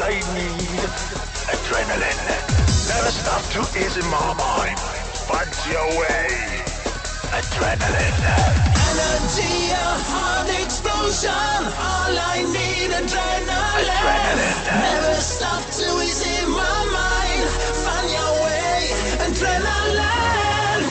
I need adrenaline. Never stop to ease in my mind. Find your way. Adrenaline. Energy, a heart explosion. All I need, adrenaline. Adrenaline. Never stop to ease in my mind. Find your way. Adrenaline.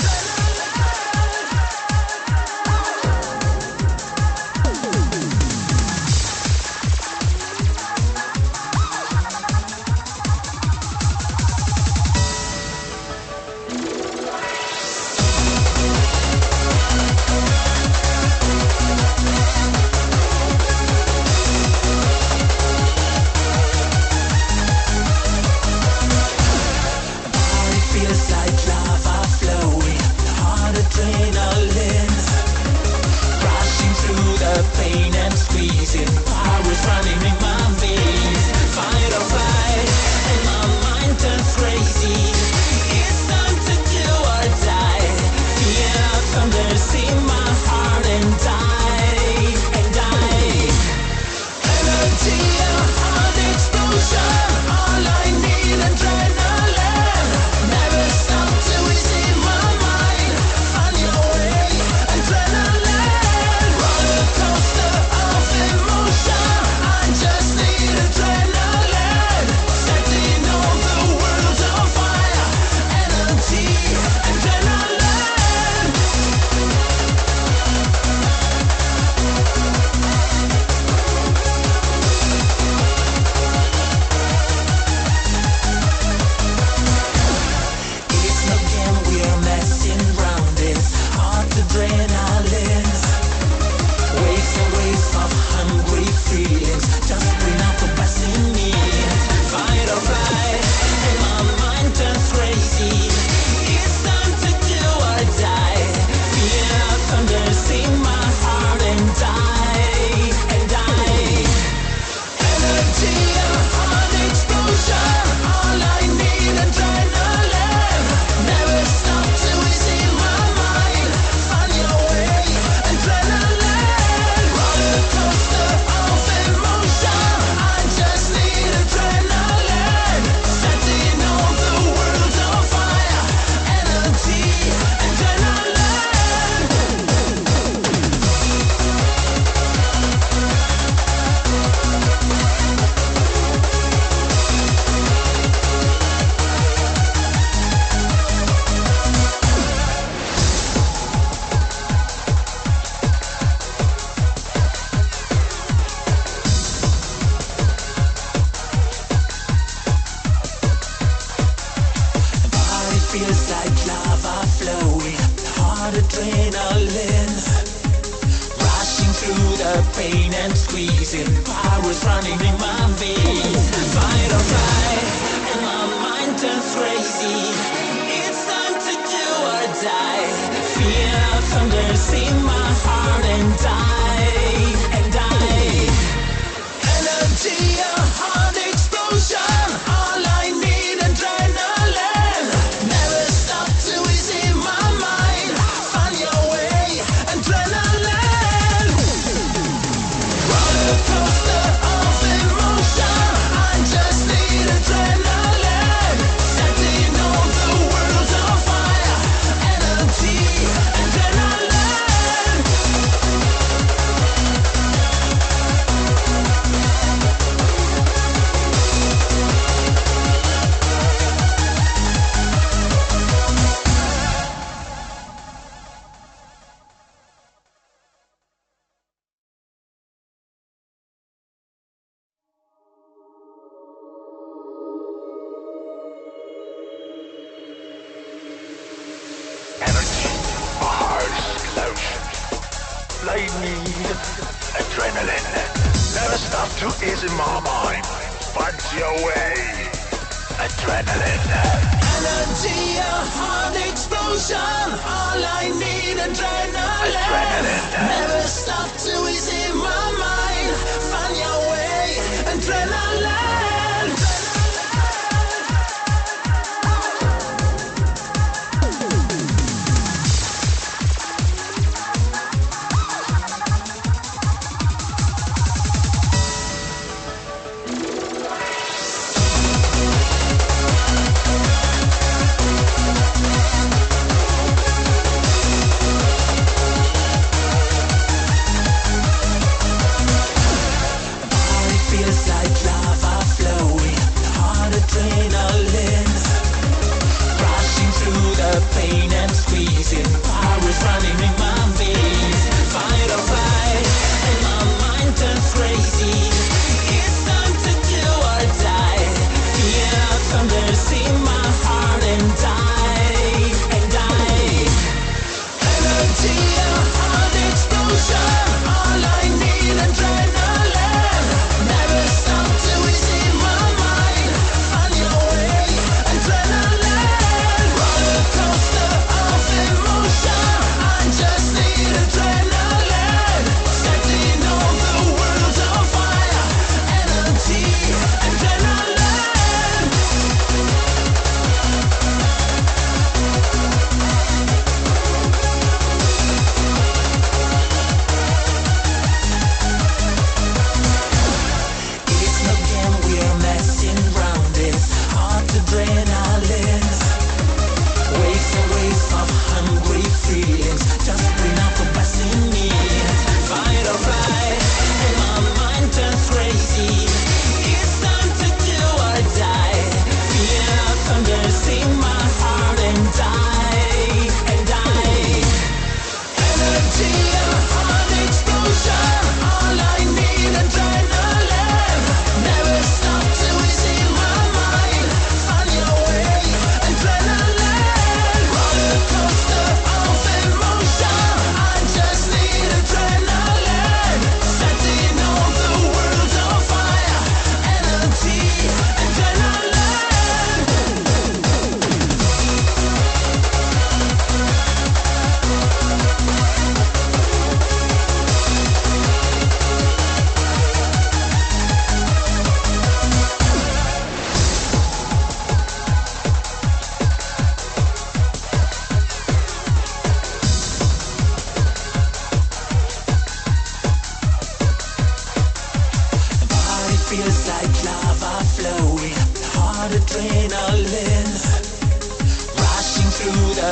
Pain and squeezing, powers running in my veins. Fight or flight, and my mind turns crazy. It's time to do or die. Fear thunders in my heart and die, and die. Energy, a heart explosion. All I need, adrenaline. Never stop to easy my mind. Find your way, adrenaline. Coaster of emotion, I just need adrenaline. Setting all the world on fire. Energy, adrenaline. It's no game we're messing around. It's hard adrenaline. Waves and waves of hungry feelings, just bring out the best in me. Fight or flight, and my mind turns crazy. It's time to do or die. Fear thunders in my heart and die, and die. Energy, a heart explosion. All I need, adrenaline. Never stop to easy my mind. Find your way, adrenaline. Coaster of emotion, I just need adrenaline. Setting all the world on fire. Energy, adrenaline. Body feels like lava flowing, heart adrenaline. Rushing through the pain and squeezing, powers running in my veins. Fight or flight, and my mind turns crazy. It's time to do or die. Fear thunders in my heart and die, and die. Energy, a heart explosion. All I need, adrenaline. Never stop to easy my mind. Find your way, adrenaline. Roller coaster of emotion. I just need adrenaline. Setting all the world on fire. Energy, adrenaline. Energy, a heart explosion. I need adrenaline. Never stop to ease in my mind. Find your way. Adrenaline. Energy, a heart explosion. All I need, adrenaline. Adrenaline. Never stop to easy my mind. Find your way, adrenaline.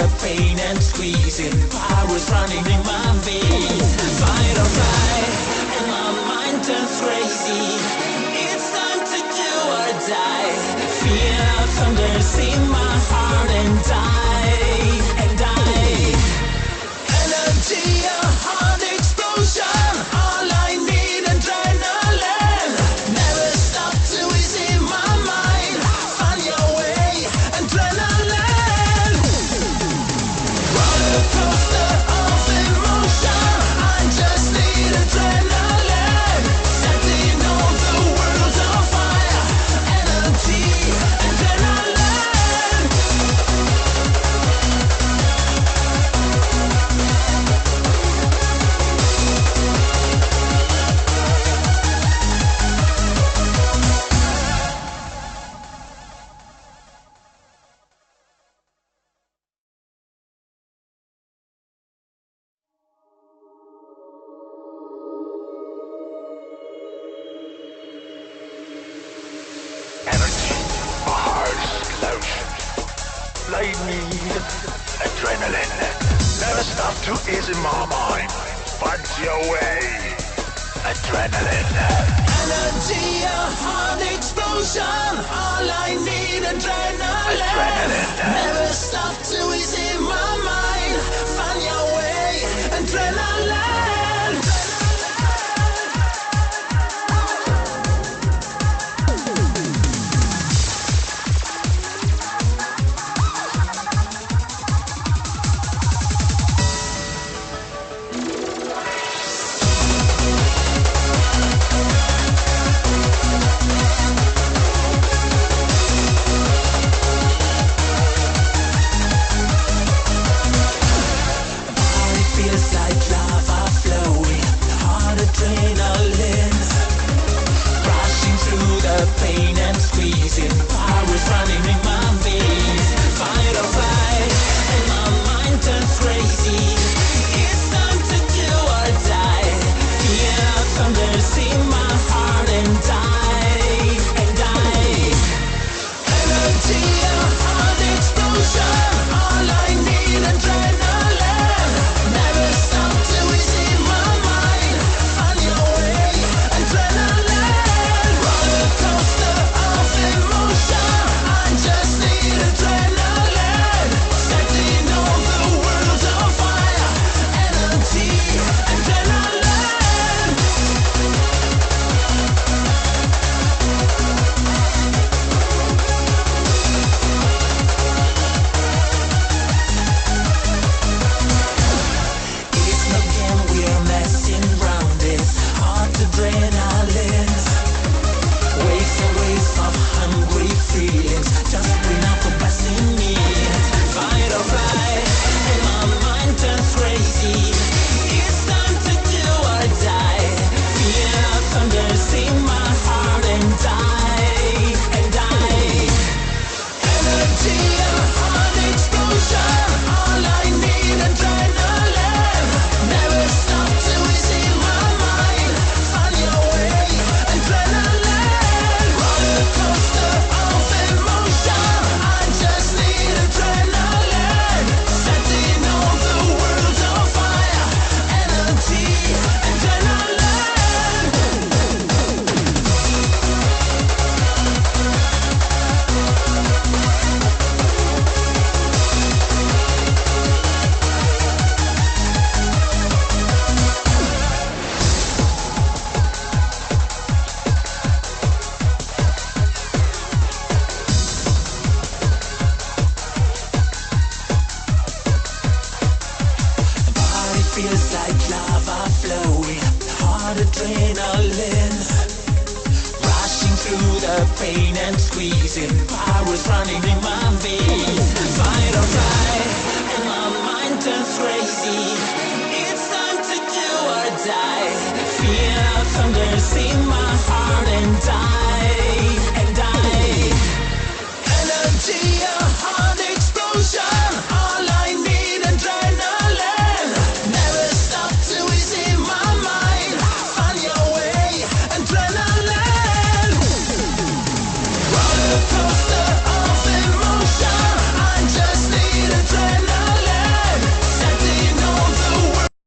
the pain and squeezing. Powers running in my veins. Fight or flight, and my mind turns crazy. It's time to do or die. Feel thunders in my heart and die, and die. Energy, a heart explosion. All I need, adrenaline. Never stop to easy my mind. Find your way, adrenaline. Roller coaster of emotion. I just need adrenaline. Setting all the world on fire. Energy, adrenaline. Energy, a heart explosion. I need adrenaline. Never stop to ease in my mind. Find your way. Adrenaline. Energy, a heart explosion. All I need, adrenaline. Never stop to easy my mind. Find your way, adrenaline. It feels like lava flowing, hard adrenaline, rushing through the pain and squeezing. Powers running in my veins. Fight or flight, and my mind turns crazy. It's time to do or die. Feel thunders in my heart and die, and die. Energy, a heart explosion. All I need, adrenaline. Never stop to easy my mind. Find your way, adrenaline. Roller coaster of emotion. I just need adrenaline. Setting all the world on fire. Energy, adrenaline. It's no game, we're messing round. It's hard adrenaline. Waves and waves of hungry feelings. Just bring out the best in me. Fight or flight, and my mind turns crazy. It's time to do or die. Feel thunders in my heart and die, and die. Energy, a heart explosion. All I need, adrenaline. Never stop to easy my mind. Find your way, adrenaline. Roller coaster of emotion. I just need adrenaline. Setting all the world on fire. Energy, adrenaline. Body feels like lava flowing, hard adrenaline, rushing through the pain and squeezing. Powers running in my veins. Fight or flight, and my mind turns crazy. It's time to do or die. Feel thunders in my heart